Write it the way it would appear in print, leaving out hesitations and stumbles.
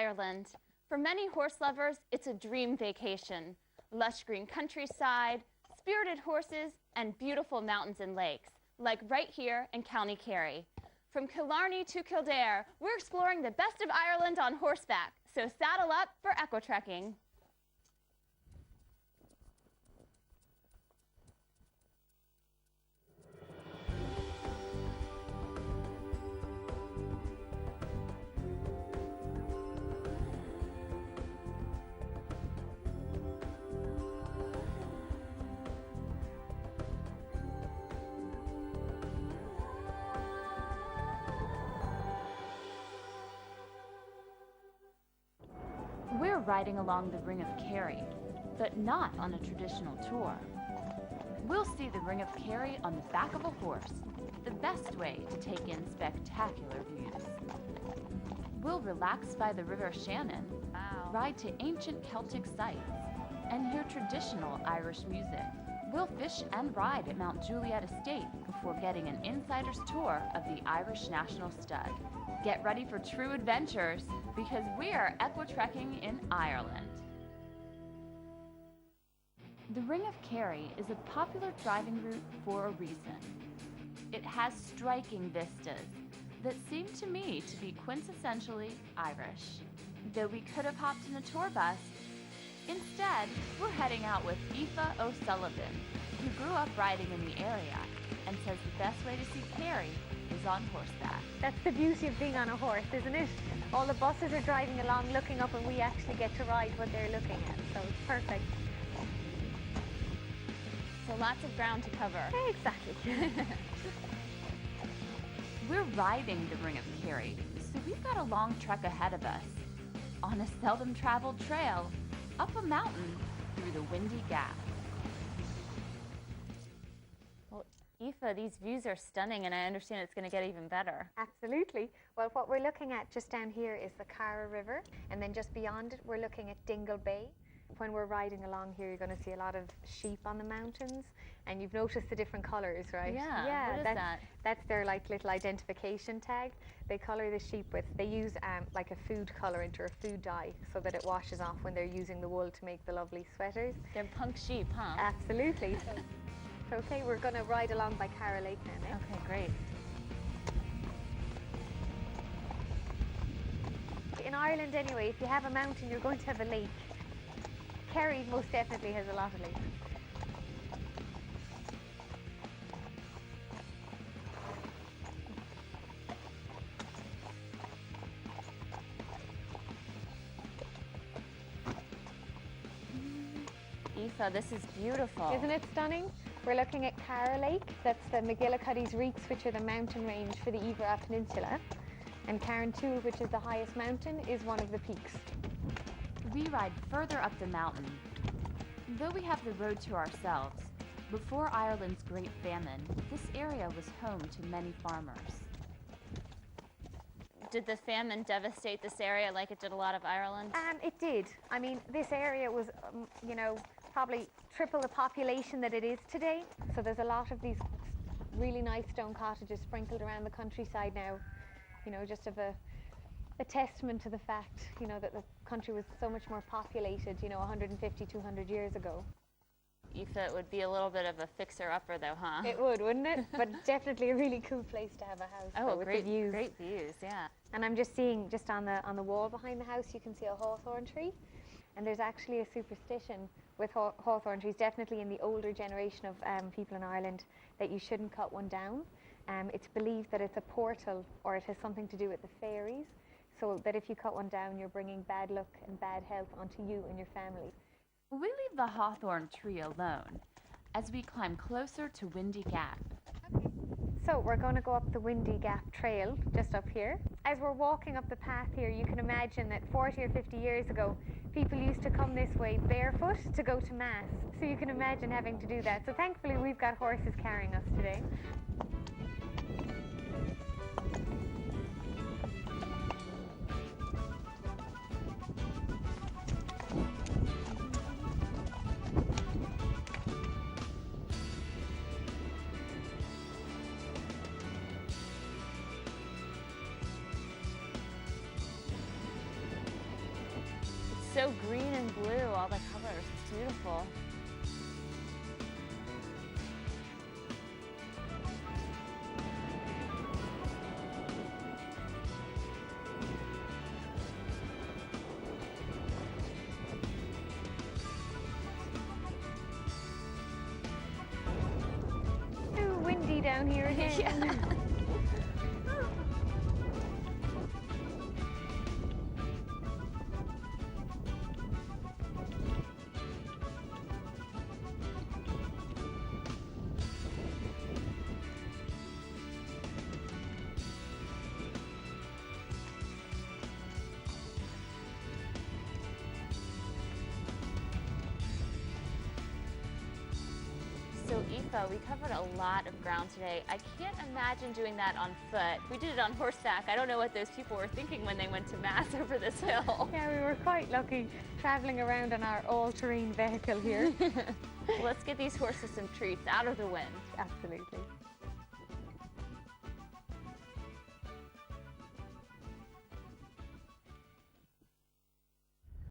Ireland. For many horse lovers, it's a dream vacation. Lush green countryside, spirited horses, and beautiful mountains and lakes, like right here in County Kerry. From Killarney to Kildare, we're exploring the best of Ireland on horseback. So saddle up for eco-trekking. We're riding along the Ring of Kerry, but not on a traditional tour. We'll see the Ring of Kerry on the back of a horse, the best way to take in spectacular views. We'll relax by the River Shannon, ride to ancient Celtic sites, and hear traditional Irish music. We'll fish and ride at Mount Juliet Estate before getting an insider's tour of the Irish National Stud. Get ready for true adventures, because we're eco-trekking in Ireland. The Ring of Kerry is a popular driving route for a reason. It has striking vistas that seem to me to be quintessentially Irish. Though we could have hopped in a tour bus, instead we're heading out with Aoife O'Sullivan, who grew up riding in the area and says the best way to see Kerry is on horseback. That's the beauty of being on a horse, isn't it? All the buses are driving along, looking up, and we actually get to ride what they're looking at, so it's perfect. So lots of ground to cover. Exactly. We're riding the Ring of Kerry, so we've got a long trek ahead of us, on a seldom traveled trail, up a mountain, through the Windy Gap. Aoife, these views are stunning, and I understand it's going to get even better. Absolutely. Well, what we're looking at just down here is the Cara River, and then just beyond it, we're looking at Dingle Bay. When we're riding along here, you're going to see a lot of sheep on the mountains, and you've noticed the different colours, right? Yeah, what is that? That's their little identification tag. They colour the sheep with, they use like a food colourant or a food dye so that it washes off when they're using the wool to make the lovely sweaters. They're punk sheep, huh? Absolutely. Okay, we're going to ride along by Cara Lake now. Okay, great. In Ireland anyway, if you have a mountain, you're going to have a lake. Kerry most definitely has a lot of lakes. Aoife, this is beautiful. Isn't it stunning? We're looking at Cara Lake. That's the McGillicuddy's Reeks, which are the mountain range for the Iveragh Peninsula. And Carrauntoohil, which is the highest mountain, is one of the peaks. We ride further up the mountain. Though we have the road to ourselves, before Ireland's Great Famine, this area was home to many farmers. Did the famine devastate this area like it did a lot of Ireland? It did. I mean, this area was, probably triple the population that it is today. So there's a lot of these really nice stone cottages sprinkled around the countryside now, just of a testament to the fact, that the country was so much more populated, 150, 200 years ago. Aoife, it would be a little bit of a fixer-upper though, huh? It would, wouldn't it? But definitely a really cool place to have a house. Oh, with great the views. Great views, yeah. And I'm just seeing, just on the wall behind the house, you can see a hawthorn tree. And there's actually a superstition with hawthorn trees, definitely in the older generation of people in Ireland, that you shouldn't cut one down. It's believed that it's a portal, or it has something to do with the fairies, so that if you cut one down, you're bringing bad luck and bad health onto you and your family. We leave the hawthorn tree alone as we climb closer to Windy Gap. Okay. So we're going to go up the Windy Gap Trail, just up here. As we're walking up the path here, you can imagine that 40 or 50 years ago, people used to come this way barefoot to go to Mass. So you can imagine having to do that. So thankfully, we've got horses carrying us today. so green and blue, all the colors. It's beautiful. Too windy down here again. Yeah. So Aoife, we covered a lot of ground today. I can't imagine doing that on foot. We did it on horseback. I don't know what those people were thinking when they went to Mass over this hill. Yeah, we were quite lucky traveling around on our all-terrain vehicle here. Let's get these horses some treats out of the wind. Absolutely.